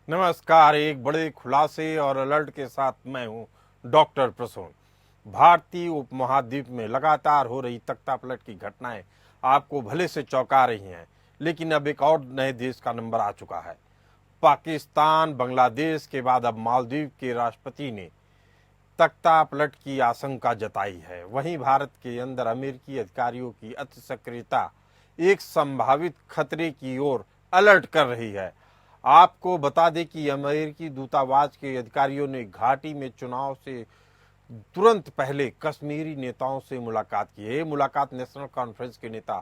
नमस्कार। एक बड़े खुलासे और अलर्ट के साथ मैं हूं डॉक्टर प्रसून। भारतीय उपमहाद्वीप में लगातार हो रही तख्तापलट की घटनाएं आपको भले से चौंका रही हैं, लेकिन अब एक और नए देश का नंबर आ चुका है। पाकिस्तान, बांग्लादेश के बाद अब मालदीव के राष्ट्रपति ने तख्तापलट की आशंका जताई है। वहीं भारत के अंदर अमेरिकी अधिकारियों की अति सक्रियता एक संभावित खतरे की ओर अलर्ट कर रही है। आपको बता दें कि अमेरिकी दूतावास के अधिकारियों ने घाटी में चुनाव से तुरंत पहले कश्मीरी नेताओं से मुलाकात की है। मुलाकात नेशनल कॉन्फ्रेंस के नेता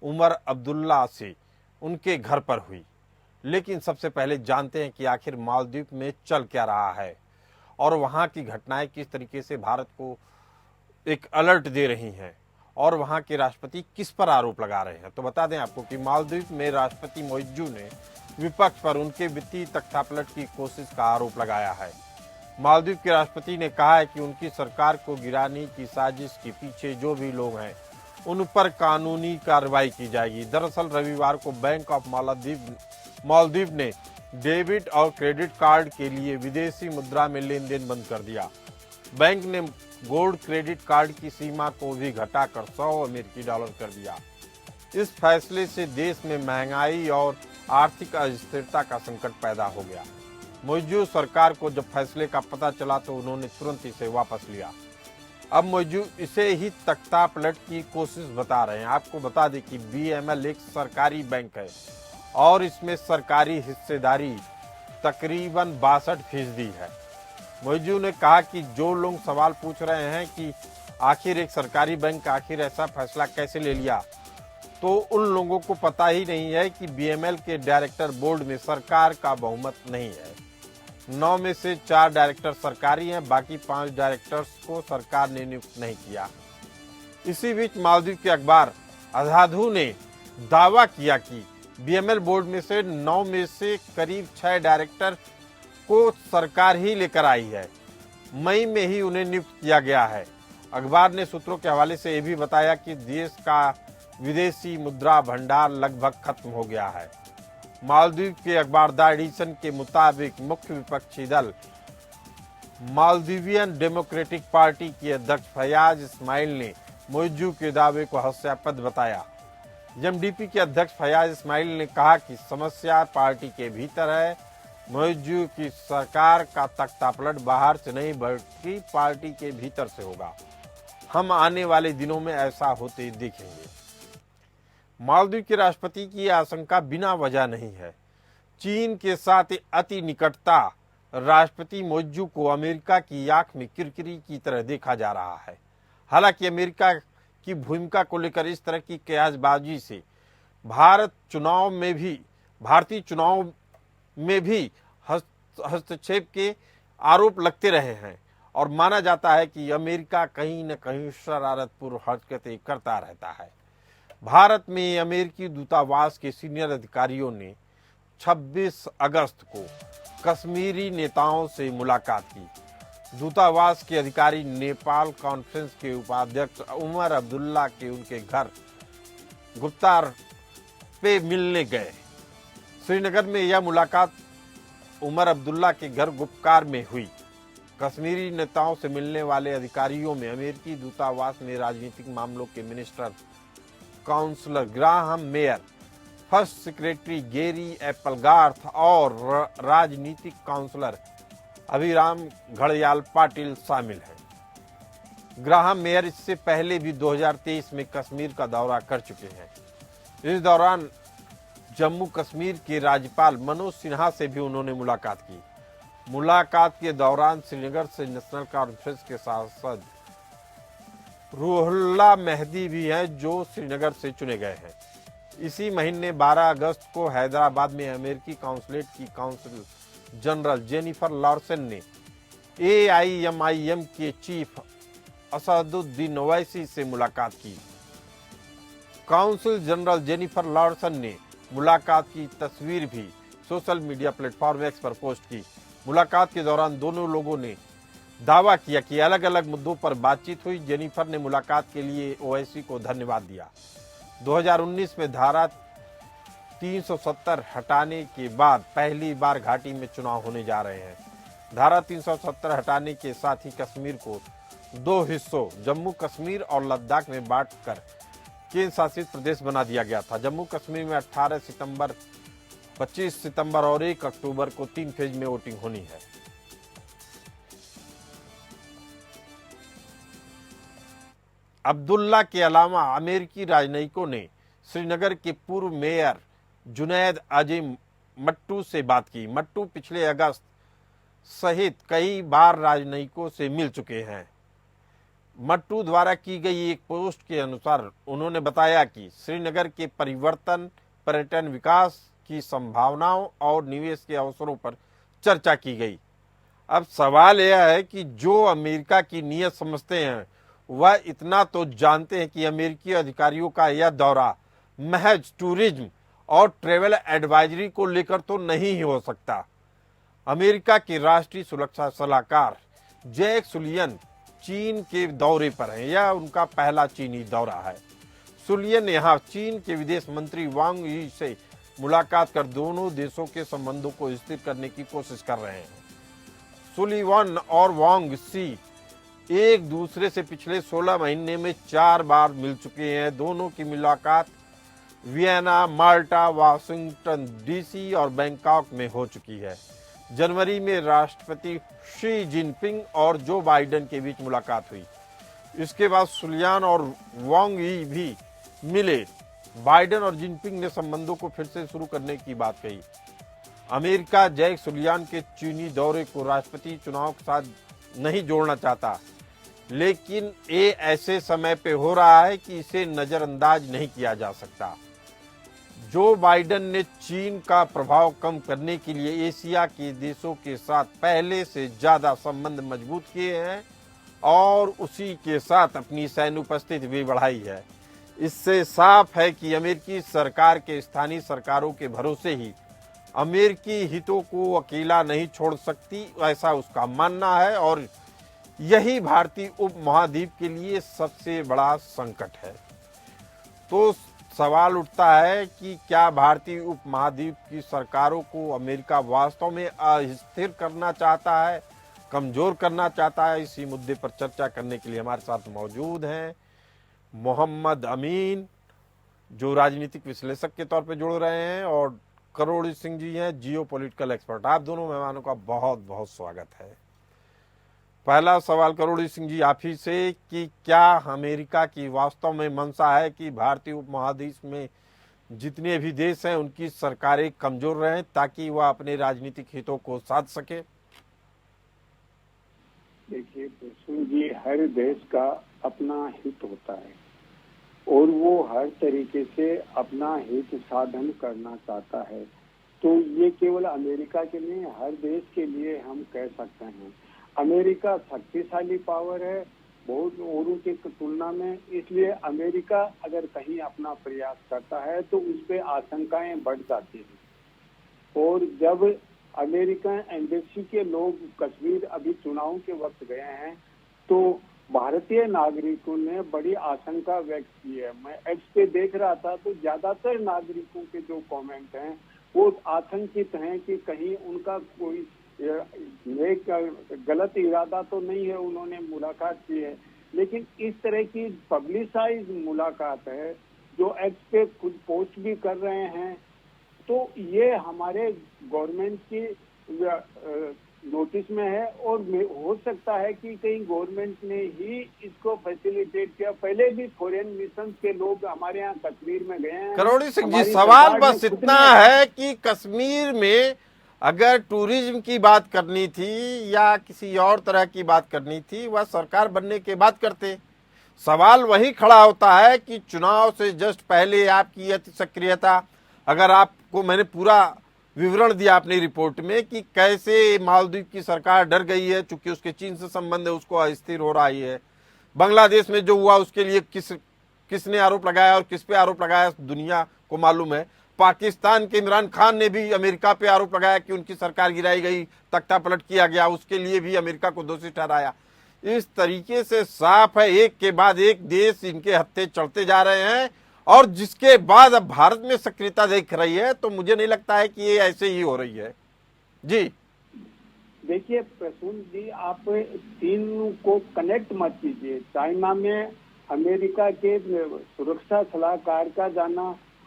उमर अब्दुल्ला से उनके घर पर हुई। लेकिन सबसे पहले जानते हैं कि आखिर मालदीव में चल क्या रहा है और वहां की घटनाएं किस तरीके से भारत को एक अलर्ट दे रही हैं और वहां के राष्ट्रपति किस पर आरोप लगा रहे हैं। तो बता दें आपको कि मालदीव में राष्ट्रपति मोइज्जू ने विपक्ष पर उनके वित्तीय तख्तापलट की कोशिश का आरोप लगाया है। मालदीव के राष्ट्रपति ने कहा है कि उनकी सरकार को गिराने की साजिश के पीछे जो भी लोग हैं उन पर कानूनी कार्रवाई की जाएगी। दरअसल रविवार को बैंक ऑफ मालदीव ने डेबिट और क्रेडिट कार्ड के लिए विदेशी मुद्रा में लेन देन बंद कर दिया। बैंक ने गोल्ड क्रेडिट कार्ड की सीमा को भी घटाकर 100 अमेरिकी डॉलर कर दिया। इस फैसले से देश में महंगाई और आर्थिक अस्थिरता का संकट पैदा हो गया। मोइज्जू सरकार को जब फैसले का पता चला तो उन्होंने तुरंत इसे वापस लिया। अब मोइज्जू इसे ही तख्तापलट की कोशिश बता रहे हैं। आपको बता दें कि BML एक सरकारी बैंक है और इसमें सरकारी हिस्सेदारी तकरीबन 62% है। मोइज्जू ने कहा कि जो लोग सवाल पूछ रहे हैं कि आखिर एक सरकारी बैंक आखिर ऐसा फैसला कैसे ले लिया, तो उन लोगों को पता ही नहीं है कि BML के डायरेक्टर बोर्ड में सरकार का बहुमत नहीं है। 9 में से 4 डायरेक्टर सरकारी हैं, बाकी 5 डायरेक्टर्स को सरकार ने नियुक्त नहीं किया। इसी बीच मालदीव के अखबार आजादू ने दावा किया कि BML बोर्ड में से 9 में से करीब 6 डायरेक्टर को सरकार ही लेकर आई है। मई में ही उन्हें नियुक्त किया गया है। अखबार ने सूत्रों के हवाले से यह भी बताया कि देश का विदेशी मुद्रा भंडार लगभग खत्म हो गया है। मालदीव के अखबार द एडिशन के मुताबिक मुख्य विपक्षी दल मालदीवियन डेमोक्रेटिक पार्टी के अध्यक्ष फयाज इस्माइल ने मोइज्जू के दावे को हास्यास्पद बताया। MDP के अध्यक्ष फयाज इस्माइल ने कहा कि समस्या पार्टी के भीतर है। मोइज्जू की सरकार का तख्तापलट बाहर से नहीं बल्कि पार्टी के भीतर से होगा। हम आने वाले दिनों में ऐसा होते देखेंगे। मालदीव के राष्ट्रपति की आशंका बिना वजह नहीं है। चीन के साथ अति निकटता राष्ट्रपति मोइज्जू को अमेरिका की आंख में किरकिरी की तरह देखा जा रहा है। हालांकि अमेरिका की भूमिका को लेकर इस तरह की कयासबाजी से भारतीय चुनाव में भी हस्तक्षेप के आरोप लगते रहे हैं और माना जाता है कि अमेरिका कहीं न कहीं शरारतपूर्ण हरकतें करता रहता है। भारत में अमेरिकी दूतावास के सीनियर अधिकारियों ने 26 अगस्त को कश्मीरी नेताओं से मुलाकात की। दूतावास के अधिकारी नेपाल कॉन्फ्रेंस के उपाध्यक्ष उमर अब्दुल्ला के उनके घर गुप्तार पे मिलने गए। श्रीनगर में यह मुलाकात उमर अब्दुल्ला के घर गुप्कार में हुई। कश्मीरी नेताओं से मिलने वाले अधिकारियों में अमेरिकी दूतावास में राजनीतिक मामलों के minister counsellor Graham Mayer, first secretary Gerry Applegarth और राजनीतिक काउंसलर अभिराम घड़याल पाटिल शामिल हैं। ग्राहम मेयर इससे पहले भी 2023 में कश्मीर का दौरा कर चुके हैं। इस दौरान जम्मू कश्मीर के राज्यपाल मनोज सिन्हा से भी उन्होंने मुलाकात की। मुलाकात के दौरान श्रीनगर से नेशनल कॉन्फ्रेंस के सांसद रूहुल्लाह मेहदी भी हैं, जो श्रीनगर से चुने गए हैं। इसी महीने 12 अगस्त को हैदराबाद में अमेरिकी काउंसलेट की काउंसिल जनरल जेनिफर लॉर्सन ने AIMIM के चीफ असदुद्दीन ओवैसी से मुलाकात की। काउंसिल जनरल जेनिफर लॉर्सन ने मुलाकात की तस्वीर भी सोशल मीडिया प्लेटफॉर्म X पर पोस्ट की। मुलाकात के दौरान दोनों लोगों ने दावा किया कि अलग अलग मुद्दों पर बातचीत हुई। जेनिफर ने मुलाकात के लिए ओवैसी को धन्यवाद दिया। 2019 में धारा 370 हटाने के बाद पहली बार घाटी में चुनाव होने जा रहे हैं। धारा 370 हटाने के साथ ही कश्मीर को दो हिस्सों जम्मू कश्मीर और लद्दाख में बांटकर केंद्र शासित प्रदेश बना दिया गया था। जम्मू कश्मीर में 18 सितंबर, 25 सितंबर और 1 अक्टूबर को 3 फेज में वोटिंग होनी है। अब्दुल्ला के अलावा अमेरिकी राजनयिकों ने श्रीनगर के पूर्व मेयर जुनैद अजीम मट्टू से बात की। मट्टू पिछले अगस्त सहित कई बार राजनयिकों से मिल चुके हैं। मट्टू द्वारा की गई एक पोस्ट के अनुसार उन्होंने बताया कि श्रीनगर के परिवर्तन, पर्यटन विकास की संभावनाओं और निवेश के अवसरों पर चर्चा की गई। अब सवाल यह है कि जो अमेरिका की नीयत समझते हैं वह इतना तो जानते हैं कि अमेरिकी अधिकारियों का यह दौरा महज टूरिज्म और ट्रेवल एडवाइजरी को लेकर तो नहीं हो सकता। अमेरिका के राष्ट्रीय सुरक्षा सलाहकार जैक सुलियन चीन के दौरे पर हैं। यह उनका पहला चीनी दौरा है। सुलियन यहां चीन के विदेश मंत्री वांग यी से मुलाकात कर दोनों देशों के संबंधों को स्थिर करने की कोशिश कर रहे हैं। सुलिवन और वांग सी एक दूसरे से पिछले 16 महीने में 4 बार मिल चुके हैं। दोनों की मुलाकात वियना, माल्टा, वाशिंगटन डीसी और बैंकॉक में हो चुकी है। जनवरी में राष्ट्रपति शी जिनपिंग और जो बाइडेन के बीच मुलाकात हुई। इसके बाद सुलियान और वांग यी भी मिले। बाइडेन और जिनपिंग ने संबंधों को फिर से शुरू करने की बात कही। अमेरिका जैक सुलियान के चीनी दौरे को राष्ट्रपति चुनाव के साथ नहीं जोड़ना चाहता, लेकिन ये ऐसे समय पे हो रहा है कि इसे नजरअंदाज नहीं किया जा सकता। जो बाइडेन ने चीन का प्रभाव कम करने के लिए एशिया के देशों के साथ पहले से ज्यादा संबंध मजबूत किए हैं और उसी के साथ अपनी सैन्य उपस्थिति भी बढ़ाई है। इससे साफ है कि अमेरिकी सरकार के स्थानीय सरकारों के भरोसे ही अमेरिकी हितों को अकेला नहीं छोड़ सकती, ऐसा उसका मानना है। और यही भारतीय उपमहाद्वीप के लिए सबसे बड़ा संकट है। तो सवाल उठता है कि क्या भारतीय उपमहाद्वीप की सरकारों को अमेरिका वास्तव में अस्थिर करना चाहता है, कमजोर करना चाहता है? इसी मुद्दे पर चर्चा करने के लिए हमारे साथ मौजूद हैं मोहम्मद अमीन, जो राजनीतिक विश्लेषक के तौर पर जुड़ रहे हैं, और करोड़ी सिंह जी हैं, जियो पॉलिटिकल एक्सपर्ट। आप दोनों मेहमानों का बहुत बहुत स्वागत है। पहला सवाल करोड़ी सिंह जी आप ही से कि क्या अमेरिका की वास्तव में मंशा है कि भारतीय उपमहाद्वीप में जितने भी देश हैं उनकी सरकारें कमजोर रहें ताकि वह अपने राजनीतिक हितों को साध सके? देखिए प्रसून जी, हर देश का अपना हित होता है और वो हर तरीके से अपना हित साधन करना चाहता है। तो ये केवल अमेरिका के नहीं, हर देश के लिए हम कह सकते हैं। अमेरिका शक्तिशाली पावर है बहुत औरों की तुलना में, इसलिए अमेरिका अगर कहीं अपना प्रयास करता है तो उस पर आशंकाएं बढ़ जाती हैं। और जब अमेरिकन एम्बेसी के लोग कश्मीर अभी चुनाव के वक्त गए हैं तो भारतीय नागरिकों ने बड़ी आशंका व्यक्त की है। मैं एक्स पे देख रहा था तो ज्यादातर नागरिकों के जो कमेंट हैं वो आतंकित हैं कि कहीं उनका कोई एक गलत इरादा तो नहीं है, उन्होंने मुलाकात की है। लेकिन इस तरह की पब्लिसाइज मुलाकात है जो एक्स पे खुद पोस्ट भी कर रहे हैं, तो ये हमारे गवर्नमेंट की नोटिस में है और हो सकता है कि कहीं गवर्नमेंट ने ही इसको फैसिलिटेट किया। पहले भी फॉरेन मिशन के लोग हमारे यहाँ कश्मीर में गए हैं। करोड़ी सिंह जी, सवाल बस इतना है कि कश्मीर में अगर टूरिज्म की बात करनी थी या किसी और तरह की बात करनी थी, वह सरकार बनने के बाद करते। सवाल वही खड़ा होता है कि चुनाव से जस्ट पहले आपकी सक्रियता, अगर आपको मैंने पूरा विवरण दिया अपनी रिपोर्ट में कि कैसे मालदीव की सरकार डर गई है चूंकि उसके चीन से संबंध है, उसको अस्थिर हो रही है। बांग्लादेश में जो हुआ उसके लिए किसने आरोप लगाया और किस पे आरोप लगाया दुनिया को मालूम है। पाकिस्तान के इमरान खान ने भी अमेरिका पे आरोप लगाया कि उनकी सरकार गिराई गई, तख्ता पलट किया गया, उसके लिए भी अमेरिका को दोषी ठहराया। इस तरीके से साफ है एक के बाद एक देश इनके हत्थे चढ़ते जा रहे हैं और जिसके बाद अब भारत में सक्रियता दिख रही है, तो मुझे नहीं लगता है कि ये ऐसे ही हो रही है। जी देखिए प्रसून जी, आप चीन को कनेक्ट मत कीजिए। चाइना में अमेरिका के सुरक्षा सलाहकार का जाना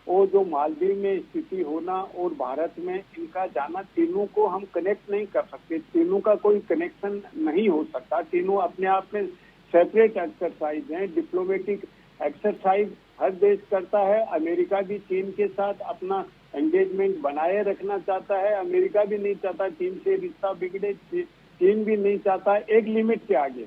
और जो मालदीव में स्थिति होना और भारत में इनका जाना, तीनों को हम कनेक्ट नहीं कर सकते। तीनों का कोई कनेक्शन नहीं हो सकता। तीनों अपने आप में सेपरेट एक्सरसाइज हैं। डिप्लोमेटिक एक्सरसाइज हर देश करता है। अमेरिका भी चीन के साथ अपना एंगेजमेंट बनाए रखना चाहता है। अमेरिका भी नहीं चाहता चीन से रिश्ता बिगड़े, चीन भी नहीं चाहता एक लिमिट के आगे।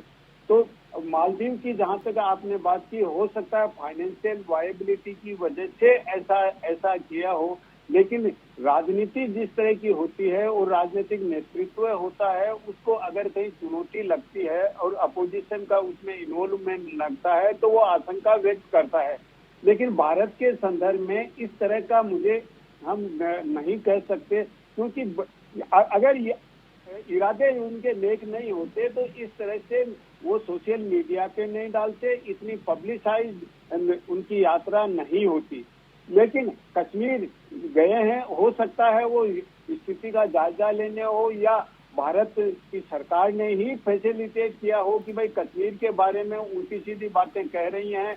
तो मालदीव की जहां तक आपने बात की, हो सकता है फाइनेंशियल वायबिलिटी की वजह से ऐसा किया हो, लेकिन राजनीति जिस तरह की होती है और राजनीतिक नेतृत्व होता है, उसको अगर कहीं चुनौती लगती है और अपोजिशन का उसमें इन्वॉल्वमेंट लगता है तो वो आशंका व्यक्त करता है। लेकिन भारत के संदर्भ में इस तरह का हम नहीं कह सकते, क्योंकि अगर इरादे उनके नेक नहीं होते तो इस तरह से वो सोशल मीडिया पे नहीं डालते, इतनी पब्लिसाइज उनकी यात्रा नहीं होती। लेकिन कश्मीर गए हैं, हो सकता है वो स्थिति का जायजा लेने हो, या भारत की सरकार ने ही फैसिलिटेट किया हो कि भाई कश्मीर के बारे में उल्टी सीधी बातें कह रही हैं,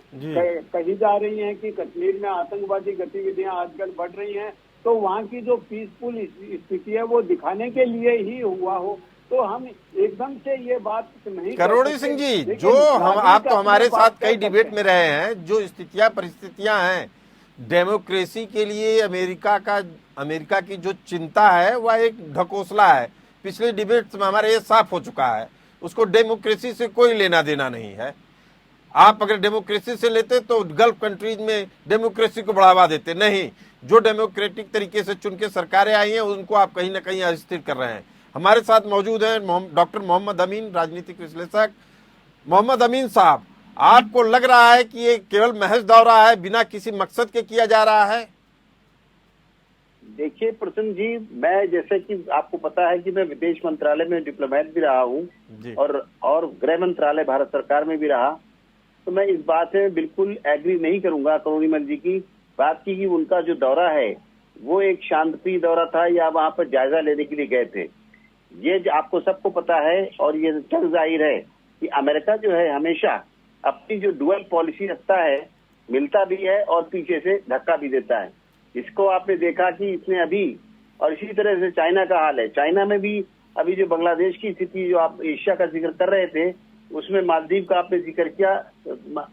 कही जा रही हैं कि कश्मीर में आतंकवादी गतिविधियां आजकल बढ़ रही हैं, तो वहाँ की जो पीसफुल स्थिति है वो दिखाने के लिए ही हुआ हो। तो हम एकदम से ये बात नहीं। करोड़ी सिंह जी, जो आप तो हमारे साथ कई डिबेट में रहे हैं, जो स्थितियां परिस्थितियां हैं डेमोक्रेसी के लिए अमेरिका की जो चिंता है वह एक ढकोसला है। पिछले डिबेट्स में हमारे ये साफ हो चुका है, उसको डेमोक्रेसी से कोई लेना देना नहीं है। आप अगर डेमोक्रेसी से लेते तो गल्फ कंट्रीज में डेमोक्रेसी को बढ़ावा देते, नहीं। जो डेमोक्रेटिक तरीके से चुन के सरकारें आई हैं उनको आप कहीं ना कहीं अस्थिर कर रहे हैं। हमारे साथ मौजूद हैं डॉक्टर मोहम्मद अमीन, राजनीतिक विश्लेषक। मोहम्मद अमीन साहब, आपको लग रहा है कि ये केवल महज दौरा है, बिना किसी मकसद के किया जा रहा है? देखिए प्रसन्न जी, मैं जैसे कि आपको पता है कि मैं विदेश मंत्रालय में डिप्लोमेट भी रहा हूँ और गृह मंत्रालय भारत सरकार में भी रहा, तो मैं इस बात में बिल्कुल एग्री नहीं करूंगा करोड़ीमल जी की बात की कि उनका जो दौरा है वो एक शांतिप्रिय दौरा था या वहां पर जायजा लेने के लिए गए थे। ये आपको सबको पता है और ये जग जाहिर है कि अमेरिका जो है हमेशा अपनी जो डुअल पॉलिसी रखता है, मिलता भी है और पीछे से धक्का भी देता है। इसको आपने देखा कि इसने अभी, और इसी तरह से चाइना का हाल है। चाइना में भी अभी जो बांग्लादेश की स्थिति, जो आप एशिया का जिक्र कर रहे थे, उसमें मालदीव का आपने जिक्र किया,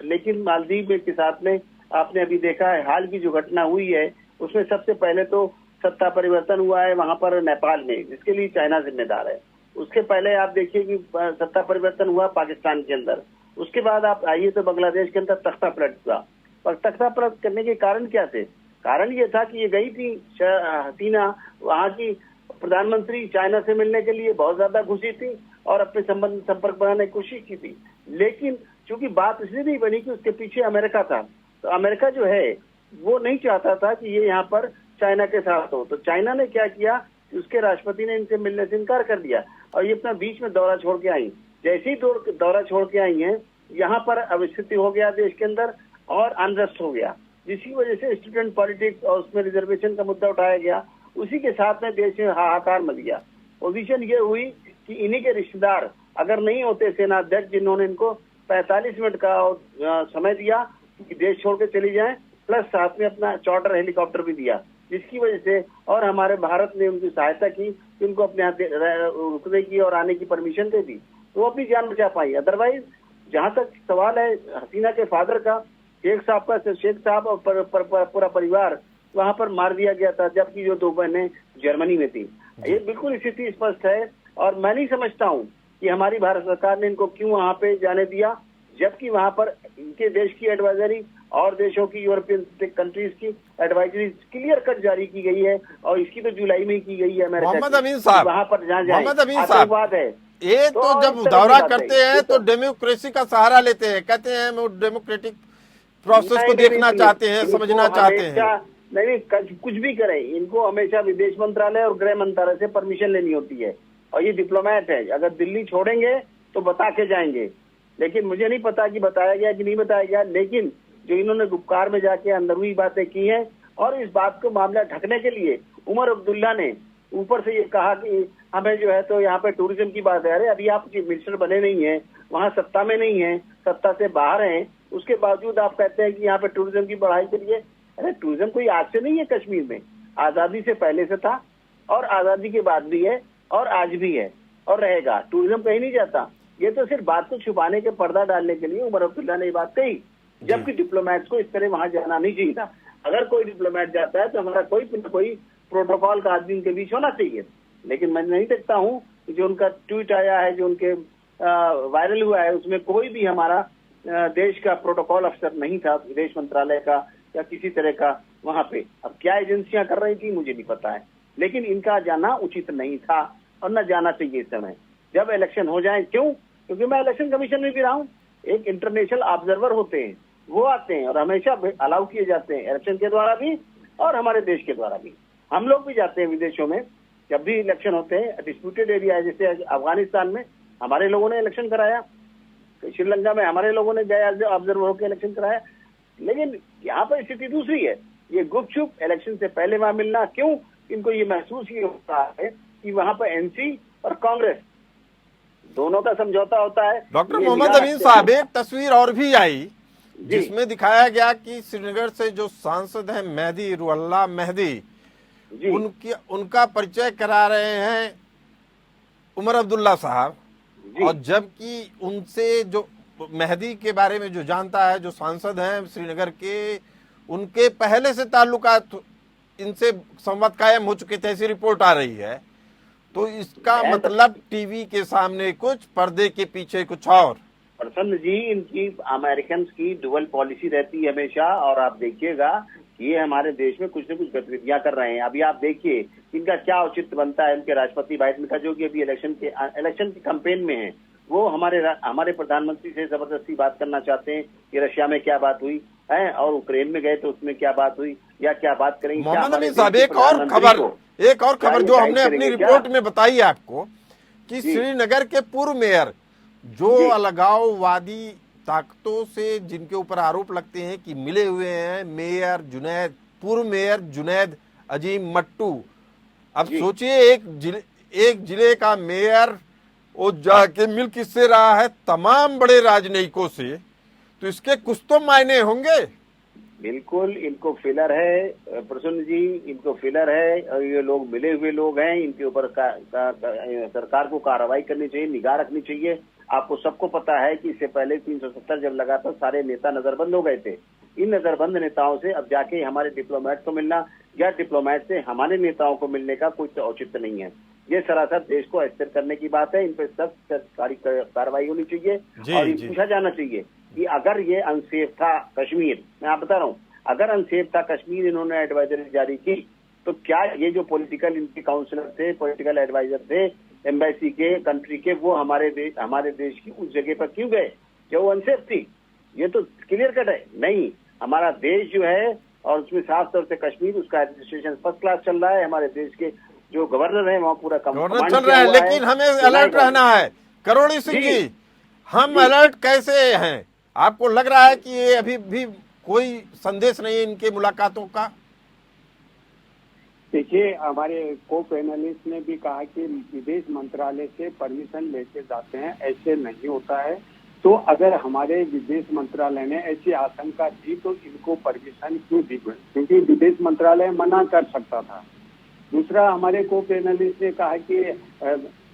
लेकिन मालदीव के साथ में आपने अभी देखा है हाल की जो घटना हुई है उसमें सबसे पहले तो सत्ता परिवर्तन हुआ है वहां पर नेपाल में, जिसके लिए चाइना जिम्मेदार है। उसके पहले आप देखिए कि सत्ता परिवर्तन हुआ पाकिस्तान के अंदर। उसके बाद आप आइए तो बांग्लादेश के अंदर तख्ता पलट हुआ। और तख्ता पलट करने के कारण क्या थे? कारण ये था कि ये गई थी हसीना, वहां की प्रधानमंत्री, चाइना से मिलने के लिए बहुत ज्यादा खुशी थी और अपने संपर्क बनाने की कोशिश की थी। लेकिन चूंकि बात इसलिए नहीं बनी कि उसके पीछे अमेरिका था, तो अमेरिका जो है वो नहीं चाहता था कि ये यहाँ पर चाइना के साथ हो। तो चाइना ने क्या किया कि उसके राष्ट्रपति ने इनसे मिलने से इनकार कर दिया और ये अपना बीच में दौरा छोड़ के आई। जैसे ही दौरा छोड़ के आई हैं, यहाँ पर अवस्थिति हो गया देश के अंदर और अनरेस्ट हो गया, जिसकी वजह से स्टूडेंट पॉलिटिक्स और उसमें रिजर्वेशन का मुद्दा उठाया गया। उसी के साथ में देश में हाहाकार मच गया। पोजीशन ये हुई कि इन्हीं के रिश्तेदार अगर नहीं होते सेनाध्यक्ष, जिन्होंने इनको 45 मिनट का समय दिया कि देश छोड़ के चली जाएं, प्लस साथ में अपना चार्टर हेलीकॉप्टर भी दिया, जिसकी वजह से और हमारे भारत ने उनकी सहायता की, उनको अपने यहाँ रुकने की और आने की परमिशन दे दी, तो वो अपनी जान बचा पाई। अदरवाइज जहाँ तक सवाल है हसीना के फादर का, शेख साहब और पूरा परिवार वहां पर मार दिया गया था, जबकि जो दो बहनें जर्मनी में थी। ये बिल्कुल स्थिति स्पष्ट है और मैं नहीं समझता हूँ कि हमारी भारत सरकार ने इनको क्यों वहां पे जाने दिया, जबकि वहां पर इनके देश की एडवाइजरी और देशों की, यूरोपियन कंट्रीज की एडवाइजरी क्लियर कट जारी की गई है और इसकी तो जुलाई में ही की गई है। मोहम्मद अमीन साहब, वहां पर जहाँ जाए आतंकवाद है, ये तो जब दौरा करते हैं तो डेमोक्रेसी का सहारा लेते हैं, कहते हैं हम डेमोक्रेटिक प्रोसेस को देखना चाहते हैं, समझना चाहते हैं। नहीं, कुछ भी करें, इनको हमेशा विदेश मंत्रालय और गृह मंत्रालय से परमिशन लेनी होती है और ये डिप्लोमेट है। अगर दिल्ली छोड़ेंगे तो बता के जाएंगे, लेकिन मुझे नहीं पता कि बताया गया कि नहीं बताया गया। लेकिन जो इन्होंने गुपकार में जाके अंदरूनी बातें की हैं, और इस बात को मामला ढकने के लिए उमर अब्दुल्ला ने ऊपर से ये कहा कि हमें जो है तो यहाँ पे टूरिज्म की बात है। अरे अभी आप मिनिस्टर बने नहीं है, वहाँ सत्ता में नहीं है, सत्ता से बाहर हैं, उसके बावजूद आप कहते हैं कि यहाँ पे टूरिज्म की बढ़ाई के लिए। अरे टूरिज्म कोई आज से नहीं है, कश्मीर में आजादी से पहले से था और आजादी के बाद भी है और आज भी है और रहेगा। टूरिज्म कहीं नहीं जाता। ये तो सिर्फ बात को छुपाने के, पर्दा डालने के लिए उमर अब्दुल्ला ने ये बात कही, जबकि डिप्लोमेट्स को इस तरह वहां जाना नहीं चाहिए था। अगर कोई डिप्लोमेट जाता है तो हमारा कोई प्रोटोकॉल का आदमी उनके बीच होना चाहिए। लेकिन मैं नहीं देखता हूँ कि जो उनका ट्वीट आया है, जो उनके वायरल हुआ है, उसमें कोई भी हमारा देश का प्रोटोकॉल अफसर नहीं था, विदेश मंत्रालय का या किसी तरह का वहां पे। अब क्या एजेंसियां कर रही थी मुझे नहीं पता है, लेकिन इनका जाना उचित नहीं था और न जाना चाहिए इस समय जब इलेक्शन हो जाए। क्यों? क्योंकि मैं इलेक्शन कमीशन में भी रहा हूँ। एक इंटरनेशनल ऑब्जर्वर होते हैं, वो आते हैं और हमेशा अलाउ किए जाते हैं, इलेक्शन के द्वारा भी और हमारे देश के द्वारा भी। हम लोग भी जाते हैं विदेशों में जब भी इलेक्शन होते हैं। डिस्प्यूटेड एरिया है, जैसे अफगानिस्तान में हमारे लोगों ने इलेक्शन कराया, श्रीलंका में हमारे लोगों ने गए ऑब्जर्वर होकर इलेक्शन कराया। लेकिन यहाँ पर स्थिति दूसरी है। ये गुपचुप इलेक्शन से पहले वहां मिलना, क्यों? इनको ये महसूस ही होता है कि वहां पर एनसी और कांग्रेस दोनों का समझौता होता है। डॉक्टर मोहम्मद अमीन साहब, एक तस्वीर और भी आई जिसमें दिखाया गया कि श्रीनगर से जो सांसद हैं मेहदी रुअल्लाह मेहदी, उनका परिचय करा रहे हैं उमर अब्दुल्ला साहब, और जबकि उनसे जो मेहदी के बारे में जो जानता है, जो सांसद हैं श्रीनगर के, उनके पहले से ताल्लुकात इनसे संवाद कायम हो चुके थे, ऐसी रिपोर्ट आ रही है। तो इसका मतलब टीवी के सामने कुछ, पर्दे के पीछे कुछ और। प्रसन्न जी, इनकी अमेरिकन की डुअल पॉलिसी रहती है हमेशा, और आप देखिएगा कि ये हमारे देश में कुछ न कुछ गतिविधियां कर रहे हैं। अभी आप देखिए इनका क्या औचित्य बनता है, उनके राष्ट्रपति बाइडेन का, जो कि अभी इलेक्शन की कैंपेन में है, वो हमारे प्रधानमंत्री से जबरदस्ती बात करना चाहते हैं कि रशिया में क्या बात हुई है, और यूक्रेन में गए तो उसमें क्या बात हुई या क्या बात करेंगे। मोहम्मद अमीन साहब, एक और खबर जो हमने अपनी रिपोर्ट में बताई है आपको, कि श्रीनगर के पूर्व मेयर जो अलगाववादी ताकतों से जिनके ऊपर आरोप लगते हैं कि मिले हुए हैं, पूर्व मेयर जुनैद अजीम मट्टू। अब सोचिए एक जिले का मेयर वो जाके मिल किससे रहा है, तमाम बड़े राजनयिकों से, तो इसके कुछ तो मायने होंगे। बिल्कुल, इनको फिलर है प्रसन्न जी, इनको फिलर है, और ये लोग मिले हुए लोग हैं। इनके ऊपर सरकार को कार्रवाई करनी चाहिए, निगाह रखनी चाहिए। आपको सबको पता है कि इससे पहले 370 जब लगा था, सारे नेता नजरबंद हो गए थे। इन नजरबंद नेताओं से अब जाके हमारे डिप्लोमेट को मिलना या डिप्लोमेट से हमारे नेताओं को मिलने का कोई औचित्य नहीं है। ये सरासर देश को अस्थिर करने की बात है। इन पर सख्त सरकारी कार्रवाई होनी चाहिए और ये पूछा जाना चाहिए कि अगर ये अनसेफ था कश्मीर, मैं आप बता रहा हूँ, अगर अनसेफ था कश्मीर, इन्होंने एडवाइजरी जारी की, तो क्या ये जो पॉलिटिकल इनके काउंसलर थे, पॉलिटिकल एडवाइजर थे एम्बेसी के, कंट्री के, वो हमारे देश की उस जगह पर क्यों गए जो वो अनसेफ थी? ये तो क्लियर कट है। नहीं, हमारा देश जो है, और उसमें साफ तौर से कश्मीर, उसका एडमिनिस्ट्रेशन फर्स्ट क्लास चल रहा है। हमारे देश के जो गवर्नर है वहाँ पूरा गवर्नर चल रहा है, लेकिन हमें अलर्ट रहना है। करोड़ी सिंह जी, हम अलर्ट कैसे हैं? आपको लग रहा है कि ये अभी भी कोई संदेश नहीं है इनके मुलाकातों का? देखिए, हमारे को पैनलिस्ट ने भी कहा कि विदेश मंत्रालय से परमिशन लेके जाते हैं, ऐसे नहीं होता है। तो अगर हमारे विदेश मंत्रालय ने ऐसी आशंका दी तो इनको परमिशन क्यों दी? क्योंकि विदेश मंत्रालय मना कर सकता था। दूसरा, हमारे को पैनलिस्ट ने कहा कि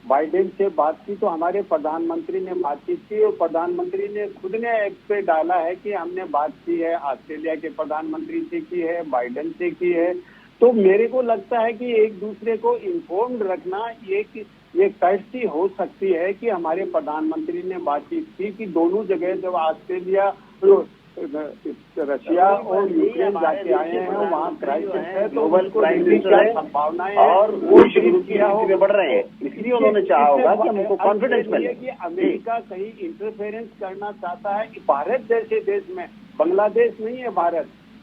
बाइडेन से बात की, तो हमारे प्रधानमंत्री ने बातचीत की और प्रधानमंत्री ने खुद ने एक पे डाला है कि हमने बात की है, ऑस्ट्रेलिया के प्रधानमंत्री से की है, बाइडेन से की है। तो मेरे को लगता है कि एक दूसरे को इन्फॉर्म्ड रखना ये कैसी हो सकती है कि हमारे प्रधानमंत्री ने बातचीत की कि दोनों जगह जब ऑस्ट्रेलिया, रशिया और यूक्रेन जाके आए हैं, वहाँ क्राइसिस है, तो उनको संभावनाएं और वो शुरू किया हो बढ़ रहे हैं, इसलिए उन्होंने चाहा होगा कि हमको कॉन्फिडेंस मिले कि अमेरिका कहीं इंटरफेरेंस करना चाहता है कि भारत जैसे देश में, बांग्लादेश नहीं है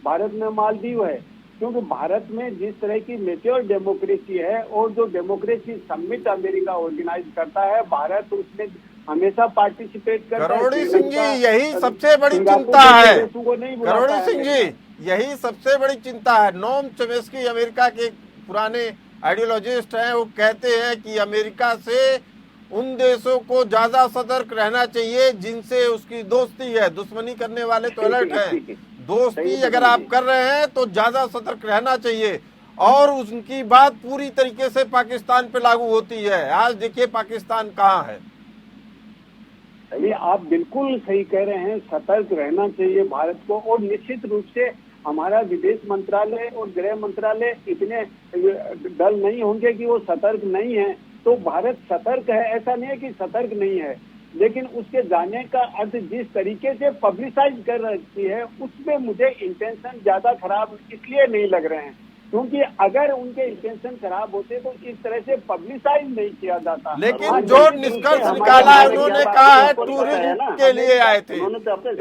भारत में मालदीव है, क्योंकि भारत में जिस तरह की मैच्योर डेमोक्रेसी है और जो डेमोक्रेसी समिट अमेरिका ऑर्गेनाइज करता है, भारत उसमें हमेशा पार्टिसिपेट करता है। करोड़ी सिंह जी, यही सबसे बड़ी सिंगापुर चिंता के है। देशों को नहीं बुलाता करोड़ी है सिंह जी, यही सबसे बड़ी चिंता है। नोम चॉम्स्की अमेरिका के पुराने आइडियोलॉजिस्ट हैं, वो कहते हैं कि अमेरिका से उन देशों को ज्यादा सतर्क रहना चाहिए जिनसे उसकी दोस्ती है। दुश्मनी करने वाले तो अलर्ट हैं, दोस्ती अगर आप कर रहे हैं तो ज्यादा सतर्क रहना चाहिए। और उनकी बात पूरी तरीके से पाकिस्तान पे लागू होती है। आज देखिए पाकिस्तान कहाँ है। ये आप बिल्कुल सही कह रहे हैं, सतर्क रहना चाहिए भारत को। और निश्चित रूप से हमारा विदेश मंत्रालय और गृह मंत्रालय इतने डल नहीं होंगे कि वो सतर्क नहीं है। तो भारत सतर्क है, ऐसा नहीं है कि सतर्क नहीं है, लेकिन उसके जाने का अर्थ जिस तरीके से पब्लिसाइज कर रही है उसमें मुझे इंटेंशन ज्यादा खराब इसलिए नहीं लग रहे हैं, क्योंकि अगर उनके इंटेंशन खराब होते तो इस तरह से पब्लिसाइज नहीं किया जाता। लेकिन जो निष्कर्ष निकाला है, उन्होंने कहा है टूरिज्म के लिए आए थे।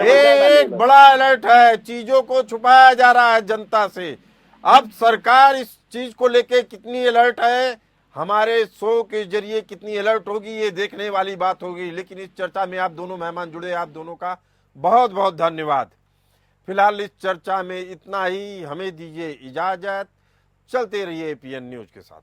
ये एक बड़ा अलर्ट है, चीजों को छुपाया जा रहा है जनता से। अब सरकार इस चीज को लेके कितनी अलर्ट है, हमारे शो के जरिए कितनी अलर्ट होगी, ये देखने वाली बात होगी। लेकिन इस चर्चा में आप दोनों मेहमान जुड़े, आप दोनों का बहुत बहुत धन्यवाद। फिलहाल इस चर्चा में इतना ही, हमें दीजिए इजाजत। चलते रहिए एपीएन न्यूज के साथ।